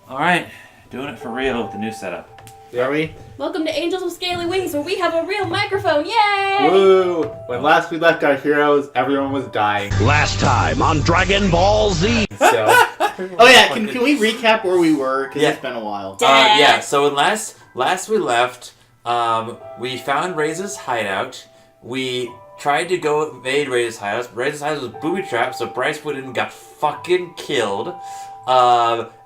Alright, doing it for real with the new setup. Are we? Welcome to Angels with Scaly Wings, where we have a real microphone. Yay! Woo! When last we left our heroes, everyone was dying. Last time on Dragon Ball Z. So, oh yeah, can we recap where we were? Because it's been a while. So when last we left, we found Ray's hideout. We tried to go invade Ray's hideout. Ray's hideout was booby-trapped, so Bryce went in and got fucking killed.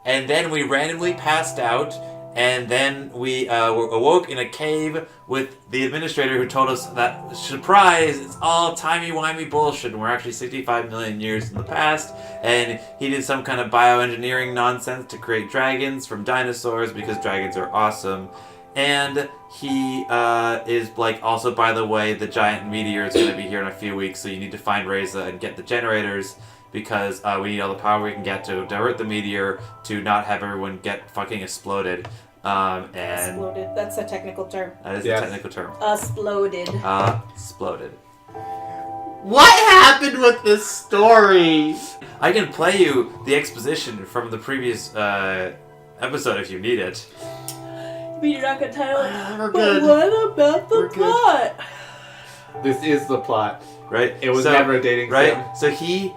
And then we randomly passed out. And then we were awoke in a cave with the administrator who told us that, surprise, it's all timey-wimey bullshit, and we're actually 65 million years in the past, and he did some kind of bioengineering nonsense to create dragons from dinosaurs because dragons are awesome. And he is like, also, by the way, the giant meteor is going to be here in a few weeks, so you need to find Reza and get the generators, because we need all the power we can get to divert the meteor to not have everyone get fucking exploded. Exploded. That's a technical term. That is a technical term. Exploded. Exploded. What happened with this story? I can play you the exposition from the previous episode if you need it. But you're not gonna title it. We're good. But what about the plot? This is the plot. Right? It was never a dating sim. Right? So he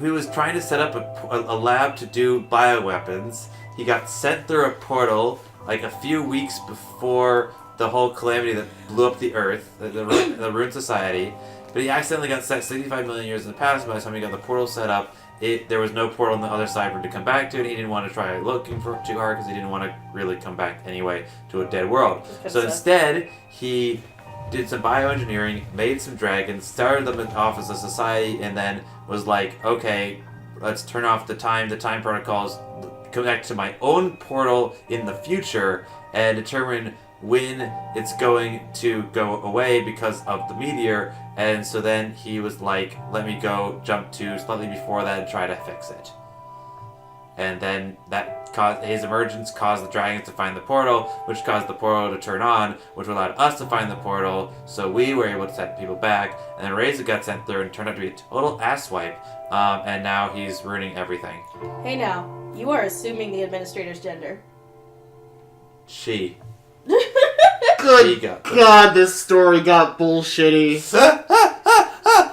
was trying to set up a lab to do bioweapons. He got sent through a portal like a few weeks before the whole calamity that blew up the Earth, the ruined society. But he accidentally got set 65 million years in the past. By the time he got the portal set up, there was no portal on the other side for him to come back to, and he didn't want to try looking for it too hard because he didn't want to really come back anyway to a dead world. So instead, he did some bioengineering, made some dragons, started them off as a society, and then was like, okay, let's turn off the time protocols, connect to my own portal in the future, and determine when it's going to go away because of the meteor. And so then he was like, let me go jump to slightly before that and try to fix it. And then that caused his emergence caused the dragons to find the portal, which caused the portal to turn on, which allowed us to find the portal, so we were able to send people back. And then Reza got sent through and turned out to be a total asswipe, and now he's ruining everything. Hey now, you are assuming the administrator's gender. She. Good God, this story got bullshitty.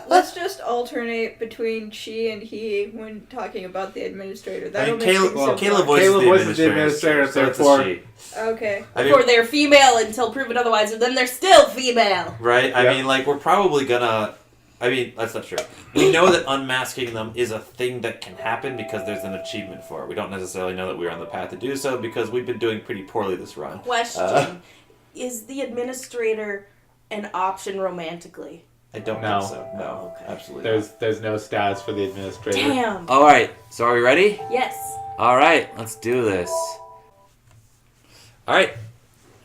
Let's just alternate between she and he when talking about the administrator. That'll make things simpler. Caleb voices the administrator, so therefore it's she. Okay. Or they're female until proven otherwise, and then they're still female. Right? I mean, like, we're probably gonna... I mean, that's not true. We know that unmasking them is a thing that can happen because there's an achievement for it. We don't necessarily know that we're on the path to do so because we've been doing pretty poorly this run. Question. Is the administrator an option romantically? I don't think so. No, okay. Absolutely There's no stats for the administrator. Damn. All right. So are we ready? Yes. All right. Let's do this. All right.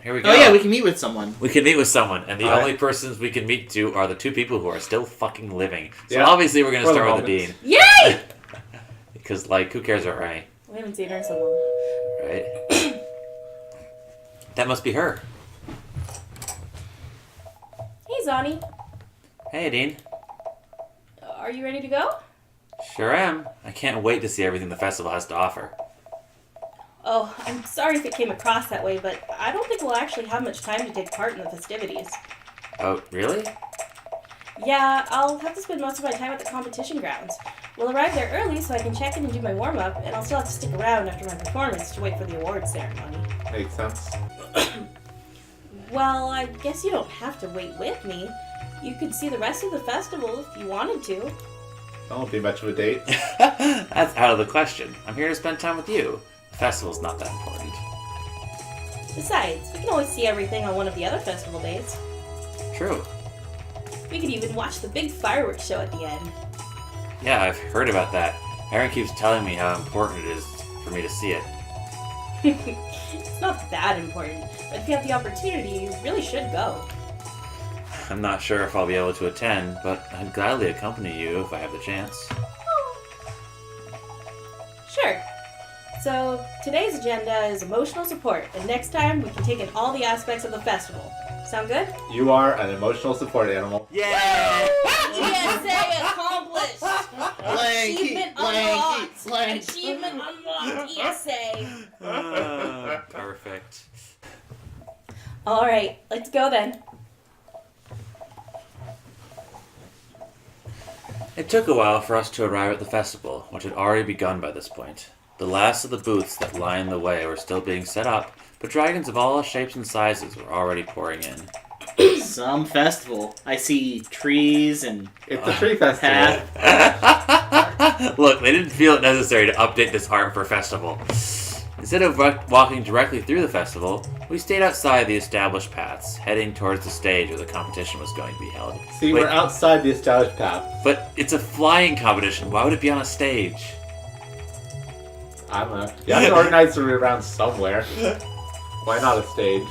Here we go. Oh yeah, we can meet with someone. We can meet with someone, and the All right. only persons we can meet to are the two people who are still fucking living. So Yeah. obviously we're going to start with Adine. Yay! Because, like, who cares about Ray? We haven't seen her in so long. Right? That must be her. Hey, Zani. Hey, Adine. Are you ready to go? Sure am. I can't wait to see everything the festival has to offer. Oh, I'm sorry if it came across that way, but I don't think we'll actually have much time to take part in the festivities. Oh, really? Yeah, I'll have to spend most of my time at the competition grounds. We'll arrive there early so I can check in and do my warm-up, and I'll still have to stick around after my performance to wait for the awards ceremony. Makes sense. Well, I guess you don't have to wait with me. You could see the rest of the festival if you wanted to. That won't be much of a date. That's out of the question. I'm here to spend time with you. The festival's not that important. Besides, we can always see everything on one of the other festival days. True. We could even watch the big fireworks show at the end. Yeah, I've heard about that. Aaron keeps telling me how important it is for me to see it. It's not that important, but if you have the opportunity, you really should go. I'm not sure if I'll be able to attend, but I'd gladly accompany you if I have the chance. Sure. So, today's agenda is emotional support, and next time we can take in all the aspects of the festival. Sound good? You are an emotional support animal. Yeah! ESA accomplished! Achievement unlocked! Blanky. Achievement unlocked, ESA! Perfect. Alright, let's go then. It took a while for us to arrive at the festival, which had already begun by this point. The last of the booths that lined the way were still being set up, but dragons of all shapes and sizes were already pouring in. Some festival. I see trees and It's a tree festival. path. Look, they didn't feel it necessary to update this art for festival. Instead of walking directly through the festival, we stayed outside the established paths, heading towards the stage where the competition was going to be held. See, Wait, we're outside the established path. but it's a flying competition. Why would it be on a stage? I don't know. You have to organize it around somewhere. Why not a stage?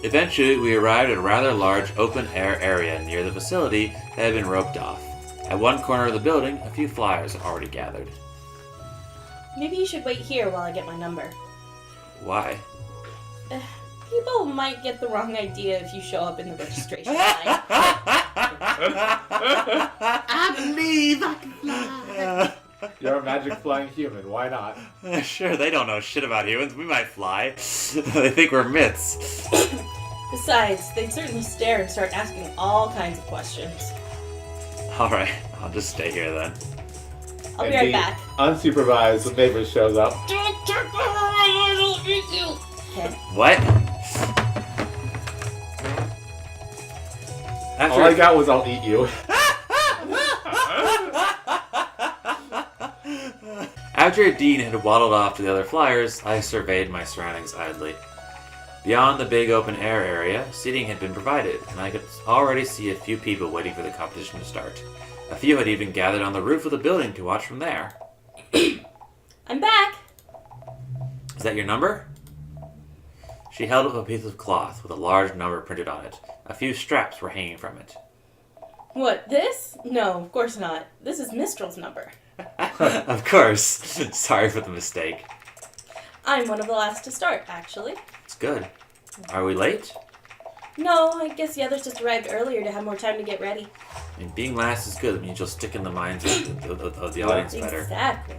Eventually, we arrived at a rather large open-air area near the facility that had been roped off. At one corner of the building, a few flyers had already gathered. Maybe you should wait here while I get my number. Why? People might get the wrong idea if you show up in the registration line. I believe I can fly. You're a magic flying human. Why not? Sure, they don't know shit about humans. We might fly. They think we're myths. Besides, they'd certainly stare and start asking all kinds of questions. Alright, I'll just stay here then. I'll be And right the back. Unsupervised, the neighbor shows up. Don't take my I'll eat you! Okay. What? All I got was I'll eat you. After Adine had waddled off to the other flyers, I surveyed my surroundings idly. Beyond the big open air area, seating had been provided, and I could already see a few people waiting for the competition to start. A few had even gathered on the roof of the building to watch from there. I'm back! Is that your number? She held up a piece of cloth with a large number printed on it. A few straps were hanging from it. What, this? No, of course not. This is Mistral's number. Of course. Sorry for the mistake. I'm one of the last to start, actually. It's good. Are we late? No, I guess the others just arrived earlier to have more time to get ready. I mean, being last is good. It means you'll stick in the minds of the audience better. Exactly.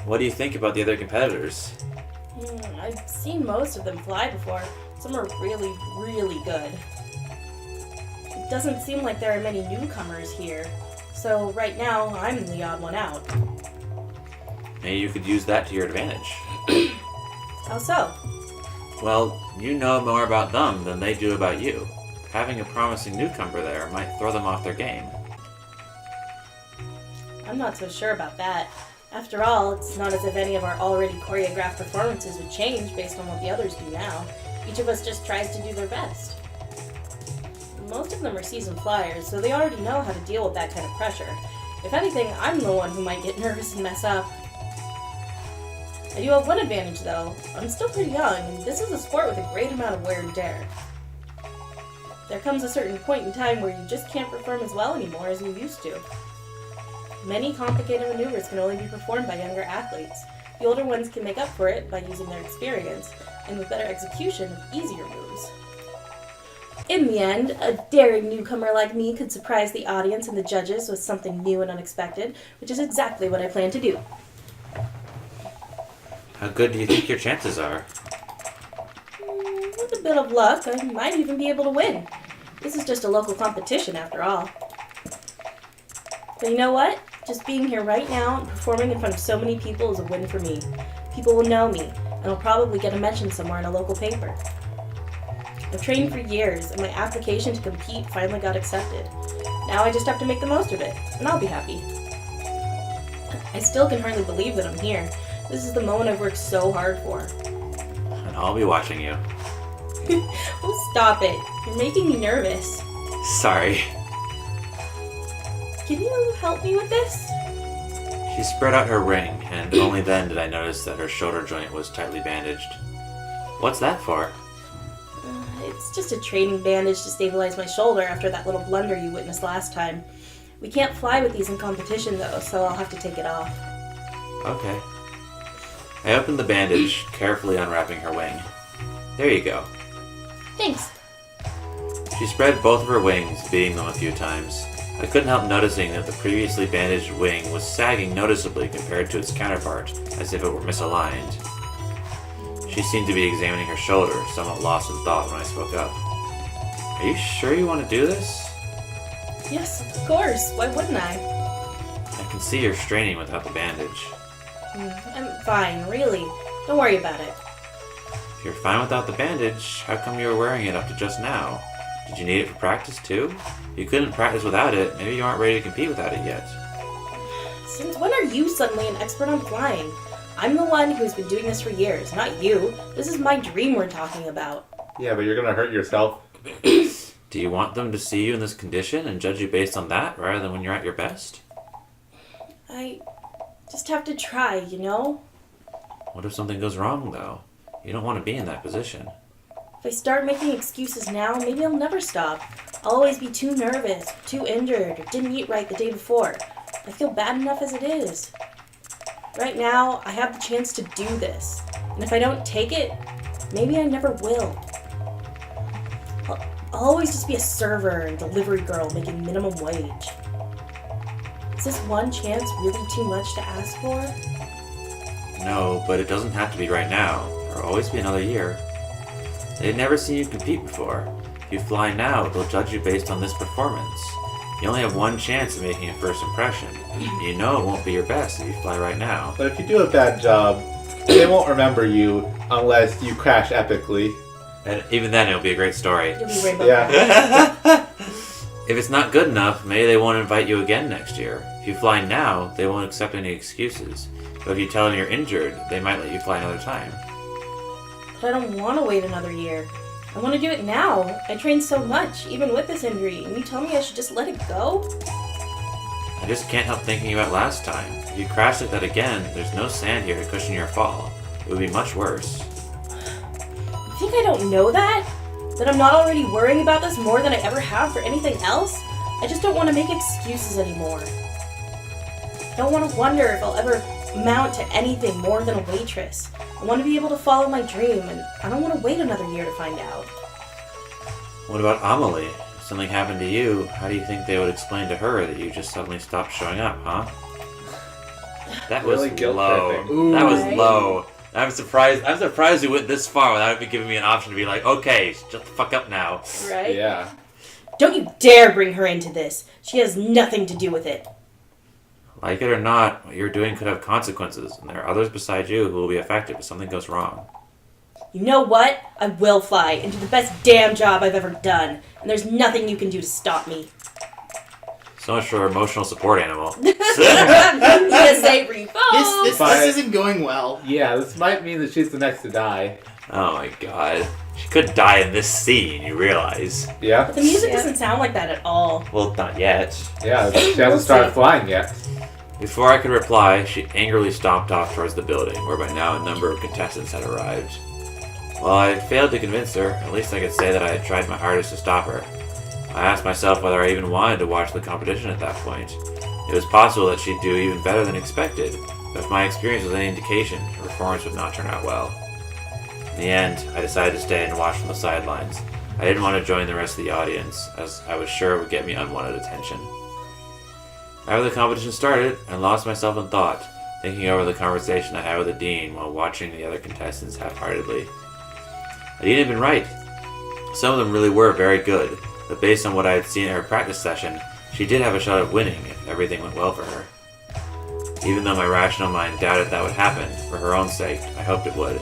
What do you think about the other competitors? I've seen most of them fly before. Some are really, really good. It doesn't seem like there are many newcomers here. So right now, I'm the odd one out. Maybe you could use that to your advantage. How so? Well, you know more about them than they do about you. Having a promising newcomer there might throw them off their game. I'm not so sure about that. After all, it's not as if any of our already choreographed performances would change based on what the others do now. Each of us just tries to do their best. Most of them are seasoned flyers, so they already know how to deal with that kind of pressure. If anything, I'm the one who might get nervous and mess up. I do have one advantage, though. I'm still pretty young, and this is a sport with a great amount of wear and tear. There comes a certain point in time where you just can't perform as well anymore as you used to. Many complicated maneuvers can only be performed by younger athletes. The older ones can make up for it by using their experience, and with better execution of easier moves. In the end, a daring newcomer like me could surprise the audience and the judges with something new and unexpected, which is exactly what I plan to do. How good do you think your chances are? With a bit of luck, I might even be able to win. This is just a local competition after all. But you know what? Just being here right now and performing in front of so many people is a win for me. People will know me, and I'll probably get a mention somewhere in a local paper. I've trained for years, and my application to compete finally got accepted. Now I just have to make the most of it, and I'll be happy. I still can hardly believe that I'm here. This is the moment I've worked so hard for. And I'll be watching you. Oh, stop it. You're making me nervous. Sorry. Can you help me with this? She spread out her ring, and only then did I notice that her shoulder joint was tightly bandaged. What's that for? It's just a training bandage to stabilize my shoulder after that little blunder you witnessed last time. We can't fly with these in competition, though, so I'll have to take it off. Okay. I opened the bandage, carefully unwrapping her wing. There you go. Thanks. She spread both of her wings, beating them a few times. I couldn't help noticing that the previously bandaged wing was sagging noticeably compared to its counterpart, as if it were misaligned. She seemed to be examining her shoulder, somewhat lost in thought when I spoke up. Are you sure you want to do this? Yes, of course. Why wouldn't I? I can see you're straining without the bandage. I'm fine, really. Don't worry about it. If you're fine without the bandage, how come you were wearing it up to just now? Did you need it for practice too? If you couldn't practice without it, maybe you aren't ready to compete without it yet. Since when are you suddenly an expert on flying? I'm the one who's been doing this for years, not you. This is my dream we're talking about. Yeah, but you're gonna hurt yourself. Do you want them to see you in this condition and judge you based on that rather than when you're at your best? I just have to try, you know? What if something goes wrong, though? You don't want to be in that position. If I start making excuses now, maybe I'll never stop. I'll always be too nervous, too injured, or didn't eat right the day before. I feel bad enough as it is. Right now, I have the chance to do this. And if I don't take it, maybe I never will. I'll always just be a server and delivery girl making minimum wage. Is this one chance really too much to ask for? No, but it doesn't have to be right now. There'll always be another year. They've never seen you compete before. If you fly now, they'll judge you based on this performance. You only have one chance of making a first impression. You know it won't be your best if you fly right now. But if you do a bad job, they won't remember you unless you crash epically. And even then, it'll be a great story. You'll be Rainbow Yeah. Bright. If it's not good enough, maybe they won't invite you again next year. If you fly now, they won't accept any excuses. But if you tell them you're injured, they might let you fly another time. But I don't want to wait another year. I want to do it now. I trained so much, even with this injury, and you tell me I should just let it go? I just can't help thinking about last time. If you crash like that again, there's no sand here to cushion your fall. It would be much worse. You think I don't know that? That I'm not already worrying about this more than I ever have for anything else? I just don't want to make excuses anymore. I don't want to wonder if I'll ever amount to anything more than a waitress. I want to be able to follow my dream, and I don't want to wait another year to find out. What about Amelie? If something happened to you, how do you think they would explain to her that you just suddenly stopped showing up, huh? That was Really guilt low. tripping. That was Right? low. I'm surprised you went this far without giving me an option to be like, okay, shut the fuck up now. Right? Yeah. Don't you dare bring her into this. She has nothing to do with it. Like it or not, what you're doing could have consequences, and there are others beside you who will be affected if something goes wrong. You know what? I will fly and do the best damn job I've ever done, and there's nothing you can do to stop me. So much for emotional support animal. Yes, Avery. This isn't going well. Yeah, this might mean that she's the next to die. Oh my god. She could die in this scene, you realize. Yeah? But the music Yeah. doesn't sound like that at all. Well, not yet. Yeah, she We'll hasn't started see. flying yet. Before I could reply, she angrily stomped off towards the building, where by now a number of contestants had arrived. While I had failed to convince her, at least I could say that I had tried my hardest to stop her. I asked myself whether I even wanted to watch the competition at that point. It was possible that she'd do even better than expected, but if my experience was any indication, her performance would not turn out well. In the end, I decided to stay and watch from the sidelines. I didn't want to join the rest of the audience, as I was sure it would get me unwanted attention. After the competition started, I lost myself in thought, thinking over the conversation I had with Adine while watching the other contestants half-heartedly. Adine had been right. Some of them really were very good, but based on what I had seen in her practice session, she did have a shot at winning if everything went well for her. Even though my rational mind doubted that would happen, for her own sake, I hoped it would.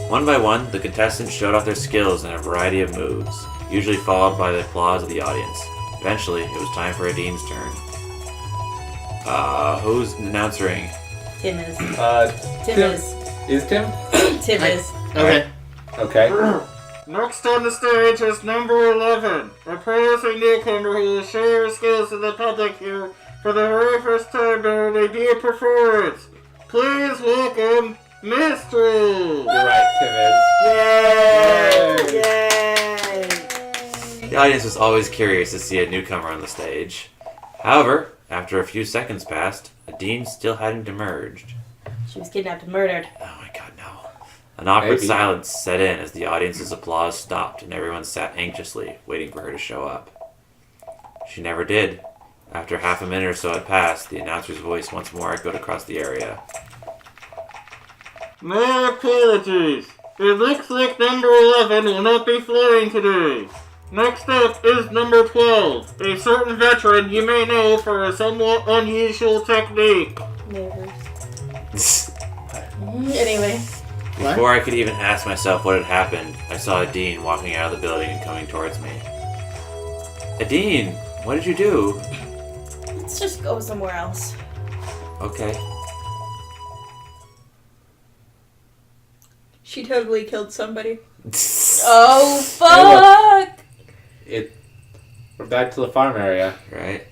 One by one, the contestants showed off their skills in a variety of moves, usually followed by the applause of the audience. Eventually, it was time for Adine's turn. Who's announcing? Tim is. Tim. Is Tim? Tim is. Okay. Okay. Next on the stage is number 11, a promising newcomer who will share her skills to the public here for the very first time during a dear performance. Please welcome Mystery! You're right, Tim is. Yay! The audience was always curious to see a newcomer on the stage. However, after a few seconds passed, Adine still hadn't emerged. She was kidnapped and murdered. Oh my god, no. An awkward Maybe. silence set in as the audience's applause stopped and everyone sat anxiously, waiting for her to show up. She never did. After half a minute or so had passed, the announcer's voice once more echoed across the area. My apologies. It looks like number 11 will not be flying today. Next up is number 12, a certain veteran you may know for a somewhat unusual technique. Neighbors. Anyway. What? Before I could even ask myself what had happened, I saw Adine walking out of the building and coming towards me. Adine, what did you do? Let's just go somewhere else. Okay. She totally killed somebody. Oh, fuck! We're back to the farm area. Right.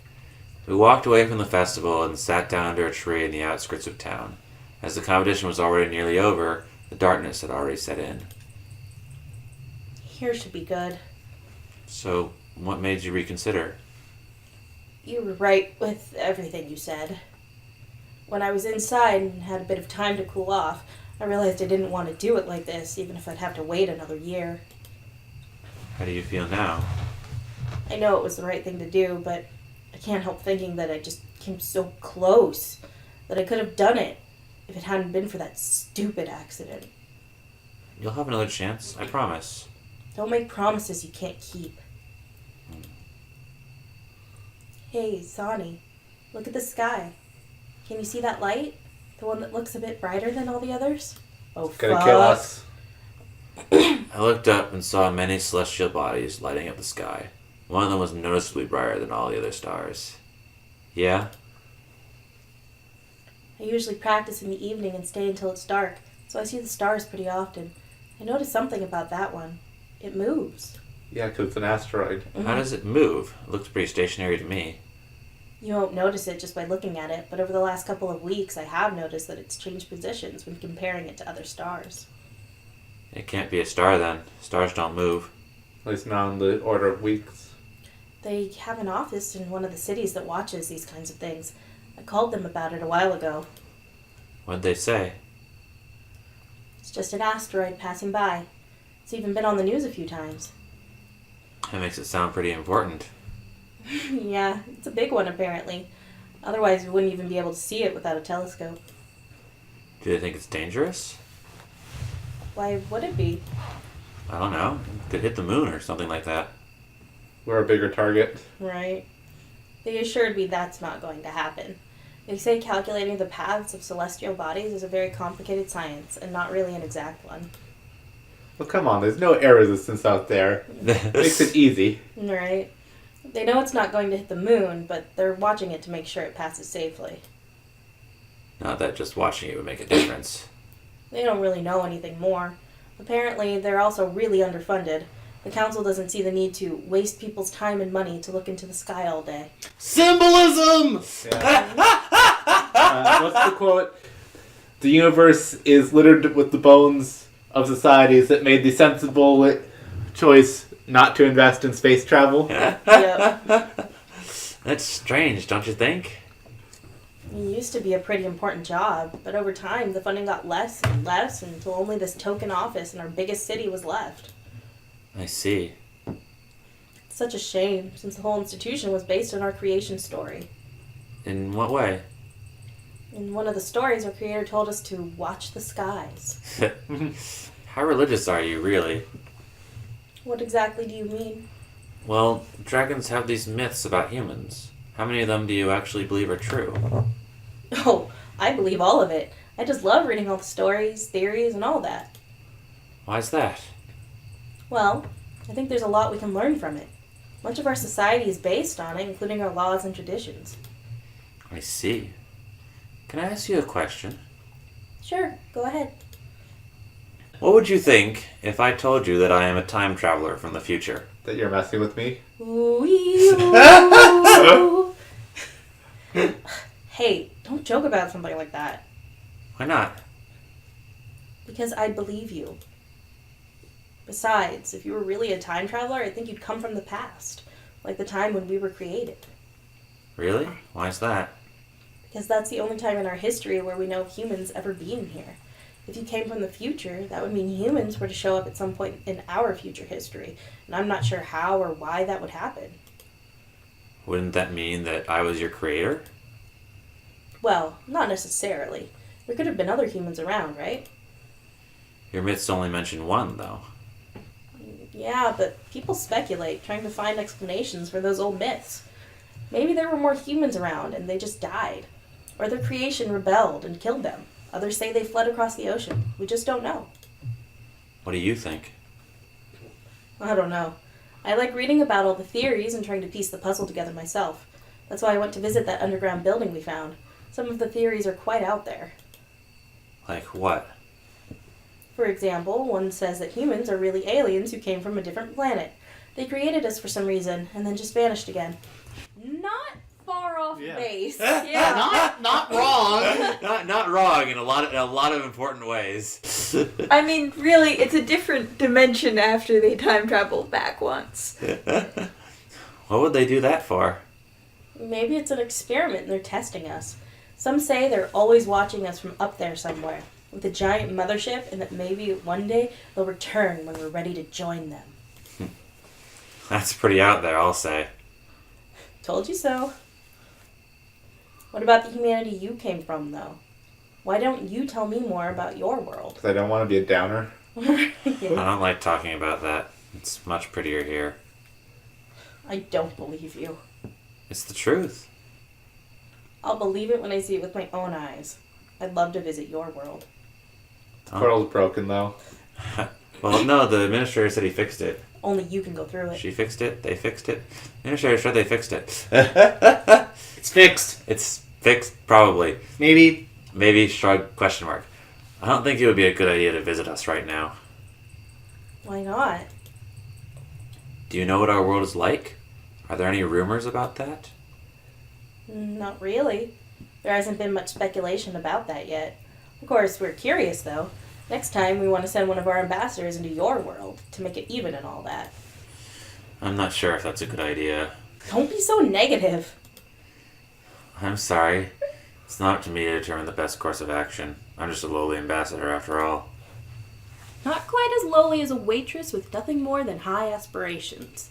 We walked away from the festival and sat down under a tree in the outskirts of town. As the competition was already nearly over, the darkness had already set in. Here should be good. So, what made you reconsider? You were right with everything you said. When I was inside and had a bit of time to cool off, I realized I didn't want to do it like this, even if I'd have to wait another year. How do you feel now? I know it was the right thing to do, but I can't help thinking that I just came so close, that I could have done it if it hadn't been for that stupid accident. You'll have another chance, I promise. Don't make promises you can't keep. Hey, Sonny, look at the sky. Can you see that light? The one that looks a bit brighter than all the others? Oh, Gonna fuck. kill us. I looked up and saw many celestial bodies lighting up the sky. One of them was noticeably brighter than all the other stars. Yeah? I usually practice in the evening and stay until it's dark, so I see the stars pretty often. I noticed something about that one. It moves. Yeah, because it's an asteroid. How does it move? It looks pretty stationary to me. You won't notice it just by looking at it, but over the last couple of weeks I have noticed that it's changed positions when comparing it to other stars. It can't be a star then. Stars don't move. At least not on the order of weeks. They have an office in one of the cities that watches these kinds of things. I called them about it a while ago. What'd they say? It's just an asteroid passing by. It's even been on the news a few times. That makes it sound pretty important. Yeah, it's a big one apparently. Otherwise we wouldn't even be able to see it without a telescope. Do they think it's dangerous? Why would it be? I don't know. It could hit the moon or something like that. We're a bigger target. Right. They assured me that's not going to happen. They say calculating the paths of celestial bodies is a very complicated science, and not really an exact one. Well, come on, there's no air resistance out there. Makes it easy. Right. They know it's not going to hit the moon, but they're watching it to make sure it passes safely. Not that just watching it would make a difference. They don't really know anything more. Apparently, they're also really underfunded. The council doesn't see the need to waste people's time and money to look into the sky all day. Symbolism! What's the quote? The universe is littered with the bones of societies that made the sensible choice not to invest in space travel. Yep. That's strange, don't you think? It used to be a pretty important job, but over time the funding got less and less until only this token office in our biggest city was left. I see. It's such a shame, since the whole institution was based on our creation story. In what way? In one of the stories, our creator told us to watch the skies. How religious are you, really? What exactly do you mean? Well, dragons have these myths about humans. How many of them do you actually believe are true? Oh, I believe all of it. I just love reading all the stories, theories, and all that. Why's that? Well, I think there's a lot we can learn from it. Much of our society is based on it, including our laws and traditions. I see. Can I ask you a question? Sure, go ahead. What would you think if I told you that I am a time traveler from the future? That you're messing with me? Ooh. Hey, don't joke about something like that. Why not? Because I believe you. Besides, if you were really a time traveler, I think you'd come from the past, like the time when we were created. Really? Why's that? Because that's the only time in our history where we know of humans ever being here. If you came from the future, that would mean humans were to show up at some point in our future history, and I'm not sure how or why that would happen. Wouldn't that mean that I was your creator? Well, not necessarily. There could have been other humans around, right? Your myths only mention one, though. Yeah, but people speculate, trying to find explanations for those old myths. Maybe there were more humans around and they just died. Or their creation rebelled and killed them. Others say they fled across the ocean. We just don't know. What do you think? I don't know. I like reading about all the theories and trying to piece the puzzle together myself. That's why I went to visit that underground building we found. Some of the theories are quite out there. Like what? For example, one says that humans are really aliens who came from a different planet. They created us for some reason and then just vanished again. Not far off base. Yeah. Not wrong. Not wrong in a lot of important ways. I mean, really, it's a different dimension after they time traveled back once. What would they do that for? Maybe it's an experiment and they're testing us. Some say they're always watching us from up there somewhere, with a giant mothership, and that maybe one day they'll return when we're ready to join them. That's pretty out there, I'll say. Told you so. What about the humanity you came from, though? Why don't you tell me more about your world? 'Cause I don't want to be a downer. I don't like talking about that. It's much prettier here. I don't believe you. It's the truth. I'll believe it when I see it with my own eyes. I'd love to visit your world. Portal's broken though. Well, no, the administrator said he fixed it. Only you can go through it. She fixed it. They fixed it. The administrator said they fixed it. It's fixed. It's fixed, probably. Maybe. Maybe, shrug, question mark. I don't think it would be a good idea to visit us right now. Why not? Do you know what our world is like? Are there any rumors about that? Not really. There hasn't been much speculation about that yet. Of course, we're curious, though. Next time, we want to send one of our ambassadors into your world to make it even and all that. I'm not sure if that's a good idea. Don't be so negative. I'm sorry. It's not up to me to determine the best course of action. I'm just a lowly ambassador after all. Not quite as lowly as a waitress with nothing more than high aspirations.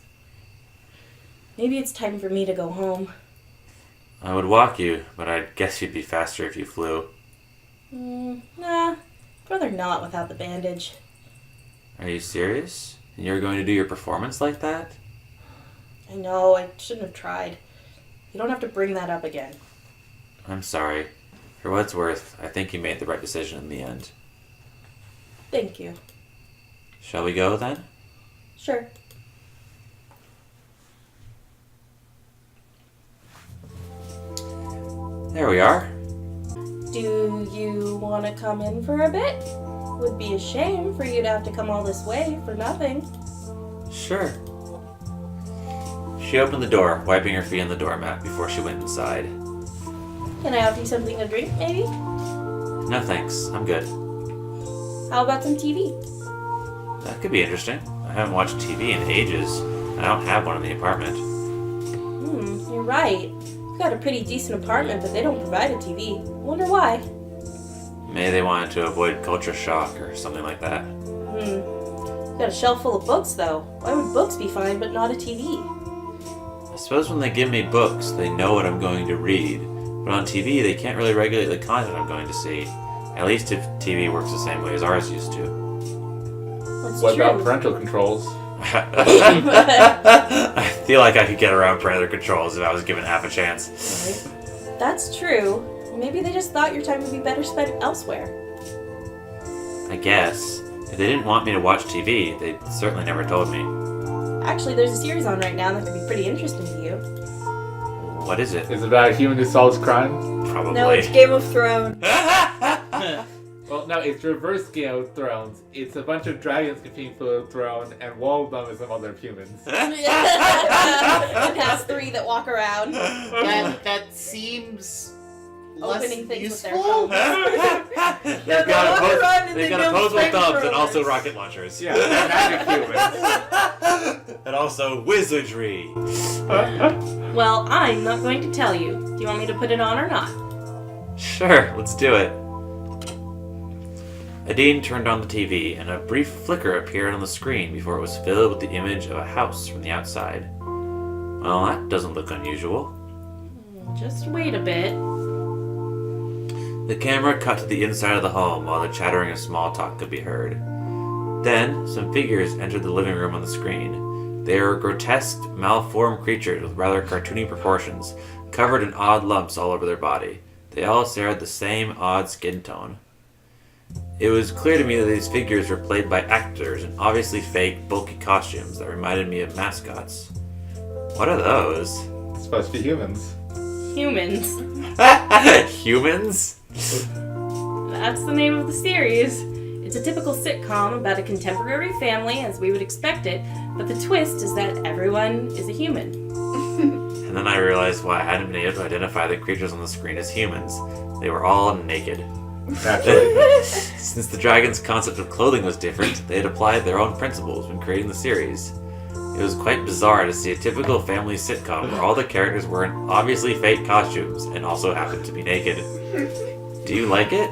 Maybe it's time for me to go home. I would walk you, but I guess you'd be faster if you flew. Nah. I'd rather not without the bandage. Are you serious? And you're going to do your performance like that? I know, I shouldn't have tried. You don't have to bring that up again. I'm sorry. For what it's worth, I think you made the right decision in the end. Thank you. Shall we go then? Sure. There we are. Do you want to come in for a bit? Would be a shame for you to have to come all this way for nothing. Sure. She opened the door, wiping her feet on the doormat before she went inside. Can I offer you something to drink, maybe? No thanks, I'm good. How about some TV? That could be interesting. I haven't watched TV in ages. I don't have one in the apartment. You're right. You've got a pretty decent apartment, but they don't provide a TV. Wonder why. Maybe they wanted to avoid culture shock or something like that. You've got a shelf full of books, though. Why would books be fine, but not a TV? I suppose when they give me books, they know what I'm going to read. But on TV, they can't really regulate the content I'm going to see. At least if TV works the same way as ours used to. That's What true. about parental controls? I feel like I could get around parental controls if I was given half a chance. Right. That's true. Maybe they just thought your time would be better spent elsewhere. I guess. If they didn't want me to watch TV, they certainly never told me. Actually, there's a series on right now that could be pretty interesting to you. What is it? Is it about a human who solves crime? Probably. No, it's Game of Thrones. Well, no, it's reverse Game of Thrones. It's a bunch of dragons competing for the throne, and one of them is some other humans. It has 3 that walk around, That seems opening less things useful. with their thumbs. They've got opposable thumbs and also rocket launchers. Yeah, they're magic humans. And also wizardry. Well, I'm not going to tell you. Do you want me to put it on or not? Sure, let's do it. Adine turned on the TV, and a brief flicker appeared on the screen before it was filled with the image of a house from the outside. Well, that doesn't look unusual. Just wait a bit. The camera cut to the inside of the home while the chattering of small talk could be heard. Then, some figures entered the living room on the screen. They were grotesque, malformed creatures with rather cartoony proportions, covered in odd lumps all over their body. They all shared the same odd skin tone. It was clear to me that these figures were played by actors in obviously fake, bulky costumes that reminded me of mascots. What are those? It's supposed to be humans. Humans. Humans? That's the name of the series. It's a typical sitcom about a contemporary family as we would expect it, but the twist is that everyone is a human. And then I realized why I hadn't been able to identify the creatures on the screen as humans. They were all naked. Naturally. Since the dragon's concept of clothing was different, they had applied their own principles when creating the series. It was quite bizarre to see a typical family sitcom where all the characters were in obviously fake costumes and also happened to be naked. Do you like it?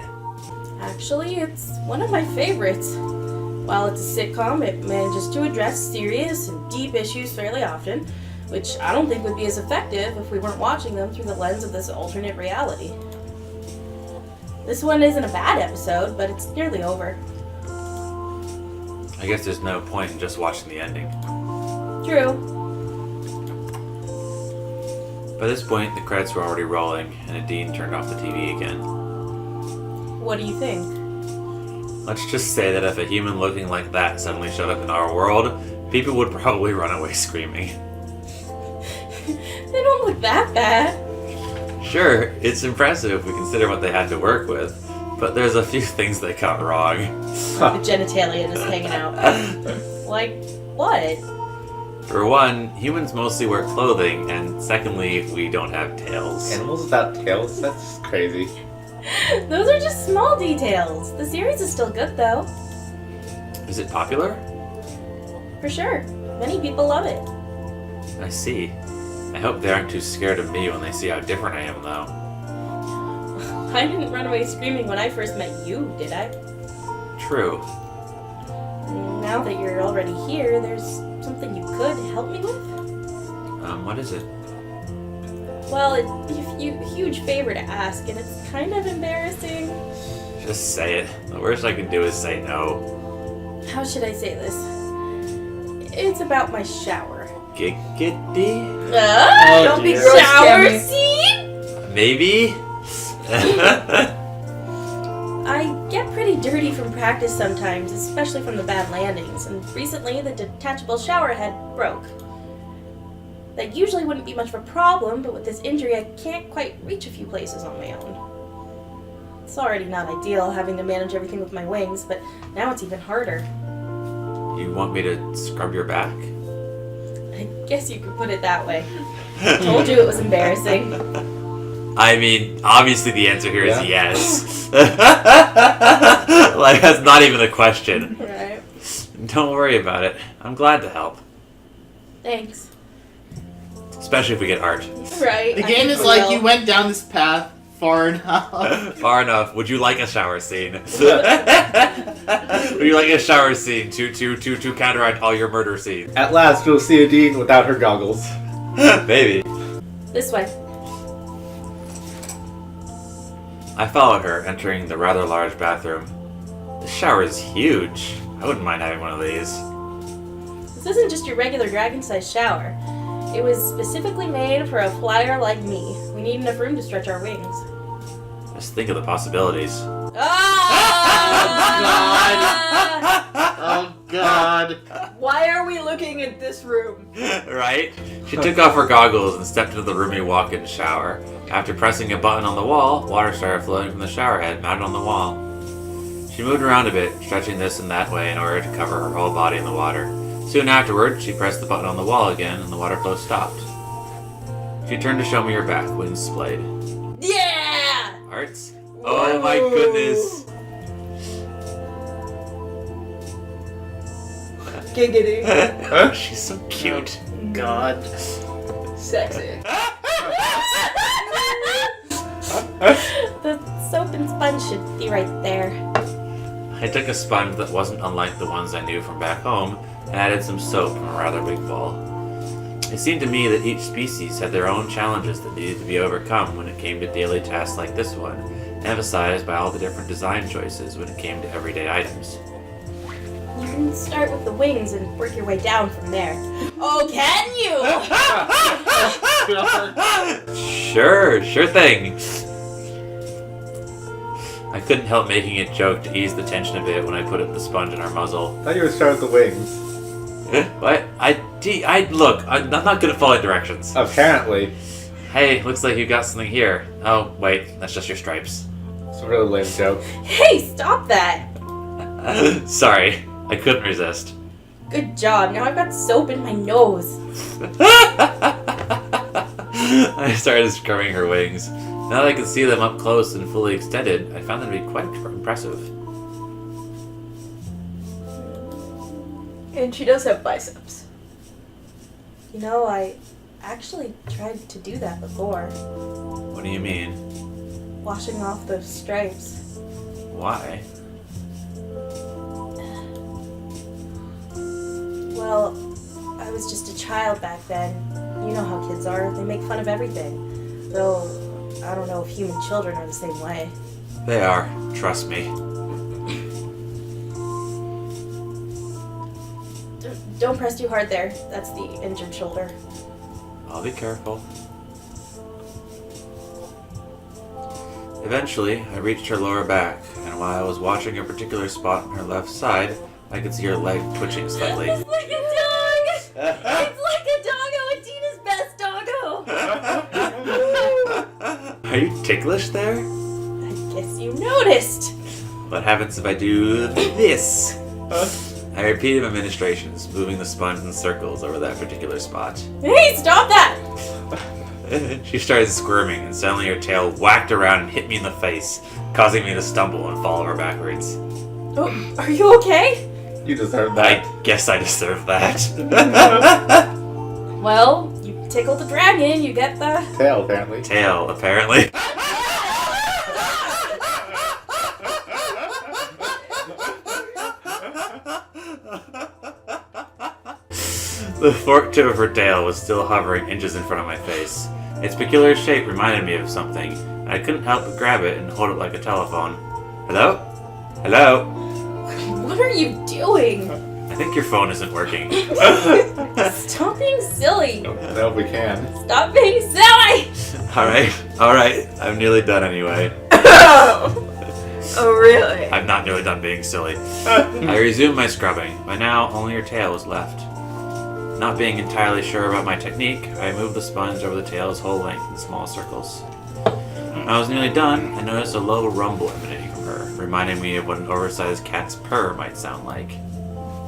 Actually, it's one of my favorites. While it's a sitcom, it manages to address serious and deep issues fairly often, which I don't think would be as effective if we weren't watching them through the lens of this alternate reality. This one isn't a bad episode, but it's nearly over. I guess there's no point in just watching the ending. True. By this point, the credits were already rolling, and Adine turned off the TV again. What do you think? Let's just say that if a human looking like that suddenly showed up in our world, people would probably run away screaming. They don't look that bad. Sure, it's impressive if we consider what they had to work with, but there's a few things they got wrong. The genitalia just hanging out. Like, what? For one, humans mostly wear clothing, and secondly, we don't have tails. Animals without tails? That's crazy. Those are just small details. The series is still good, though. Is it popular? For sure. Many people love it. I see. I hope they aren't too scared of me when they see how different I am, though. I didn't run away screaming when I first met you, did I? True. Now that you're already here, there's something you could help me with? What is it? Well, it's a huge favor to ask, and it's kind of embarrassing. Just say it. The worst I can do is say no. How should I say this? It's about my shower. Giggity? Don't be dear. gross, Shower Cammy. scene? Maybe? I get pretty dirty from practice sometimes, especially from the bad landings, and recently the detachable shower head broke. That usually wouldn't be much of a problem, but with this injury I can't quite reach a few places on my own. It's already not ideal having to manage everything with my wings, but now it's even harder. You want me to scrub your back? I guess you could put it that way. I told you it was embarrassing. I mean, obviously the answer here is Yeah. yes. Like, that's not even a question. Right. Don't worry about it. I'm glad to help. Thanks. Especially if we get art. Right. The I game think is we like will. you went down this path far enough. Far enough. Would you like a shower scene? Would you like a shower scene to counteract all your murder scenes? At last, we'll see Adine without her goggles. Maybe. This way. I followed her, entering the rather large bathroom. The shower is huge. I wouldn't mind having one of these. This isn't just your regular dragon-sized shower. It was specifically made for a flyer like me. We need enough room to stretch our wings. Just think of the possibilities. Oh God. Why are we looking at this room? Right? She took off her goggles and stepped into the roomy walk-in shower. After pressing a button on the wall, water started flowing from the shower head mounted on the wall. She moved around a bit, stretching this and that way in order to cover her whole body in the water. Soon afterward, she pressed the button on the wall again and the water flow stopped. She turned to show me her back, wings splayed. Yeah! Arts? Oh my goodness! Giggity. She's so cute. God. Sexy. The soap and sponge should be right there. I took a sponge that wasn't unlike the ones I knew from back home and added some soap from a rather big bowl. It seemed to me that each species had their own challenges that needed to be overcome when it came to daily tasks like this one, emphasized by all the different design choices when it came to everyday items. You can start with the wings and work your way down from there. Oh, can you? Sure thing. I couldn't help making a joke to ease the tension a bit when I put the sponge in her muzzle. I thought you were starting with the wings. What? Look, I'm not good at following directions. Apparently. Hey, looks like you got something here. Oh, wait, that's just your stripes. It's a really lame joke. Hey, stop that! Sorry, I couldn't resist. Good job. Now I've got soap in my nose. I started scrubbing her wings. Now that I could see them up close and fully extended, I found them to be quite impressive. And she does have biceps. You know, I actually tried to do that before. What do you mean? Washing off those stripes. Why? Well, I was just a child back then. You know how kids are. They make fun of everything. Though, I don't know if human children are the same way. They are. Trust me. Don't press too hard there. That's the injured shoulder. I'll be careful. Eventually, I reached her lower back, and while I was watching a particular spot on her left side, I could see her leg twitching slightly. It's like a dog! It's like a doggo! Adina's best doggo! Are you ticklish there? I guess you noticed! What happens if I do this? I repeated my ministrations, moving the sponge in circles over that particular spot. Hey, stop that! She started squirming, and suddenly her tail whacked around and hit me in the face, causing me to stumble and fall over backwards. Oh, are you okay? You deserve that. I guess I deserve that. Well, you tickled the dragon, you get the... Tail, apparently. Tail, apparently. The forked tip of her tail was still hovering inches in front of my face. Its peculiar shape reminded me of something, and I couldn't help but grab it and hold it like a telephone. Hello? Hello? What are you doing? I think your phone isn't working. Stop being silly. No, we can. Stop being silly! Alright. I'm nearly done anyway. Oh, really? I'm not nearly done being silly. I resumed my scrubbing. By now, only her tail was left. Not being entirely sure about my technique, I moved the sponge over the tail's whole length in small circles. When I was nearly done, I noticed a low rumble emanating from her, reminding me of what an oversized cat's purr might sound like.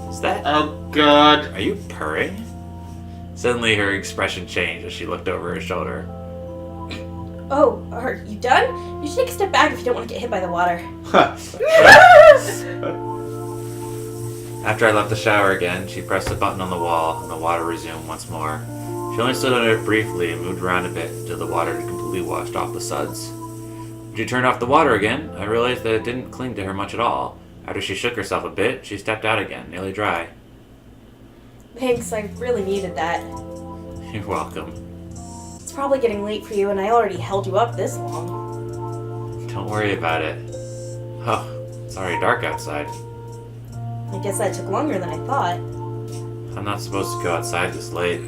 Is that... Oh God. Are you purring? Suddenly her expression changed as she looked over her shoulder. Oh, are you done? You should take a step back if you don't want to get hit by the water. After I left the shower again, she pressed a button on the wall, and the water resumed once more. She only stood under it briefly and moved around a bit until the water had completely washed off the suds. When she turned off the water again, I realized that it didn't cling to her much at all. After she shook herself a bit, she stepped out again, nearly dry. Thanks, I really needed that. You're welcome. It's probably getting late for you, and I already held you up this long. Don't worry about it. Oh, it's already dark outside. I guess that took longer than I thought. I'm not supposed to go outside this late.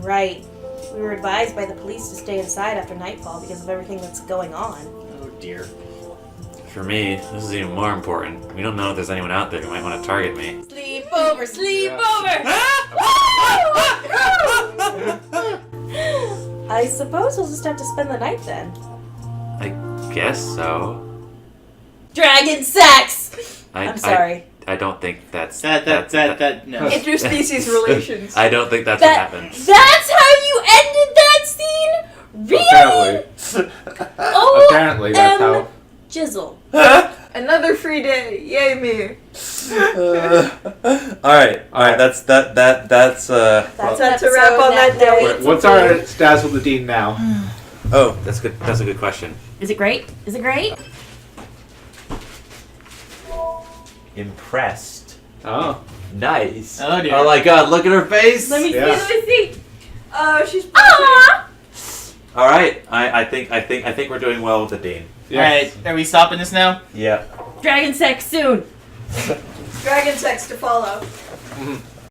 Right. We were advised by the police to stay inside after nightfall because of everything that's going on. Oh dear. For me, this is even more important. We don't know if there's anyone out there who might want to target me. Sleep over, sleep over! I suppose we'll just have to spend the night then. I guess so. Dragon sex! I'm sorry. I don't think that's... No. Interspecies relations. I don't think that's what happened. That's how you ended that scene? Really? Apparently. Oh, Apparently, that's how. Jizzle. Another free day. Yay me. All right. That's That's a wrap on that day. What's our status with Adine now? Oh, that's good. That's a good question. Is it great? Is it great? impressed. Oh. Nice. Oh, dear. Oh my god, look at her face. Let me see. Yeah. Let me see. Oh, she's blushing. Aww. All right, I think we're doing well with Adine. Alright, are we stopping this now? Yeah. Dragon sex soon. Dragon sex to follow. Mhm.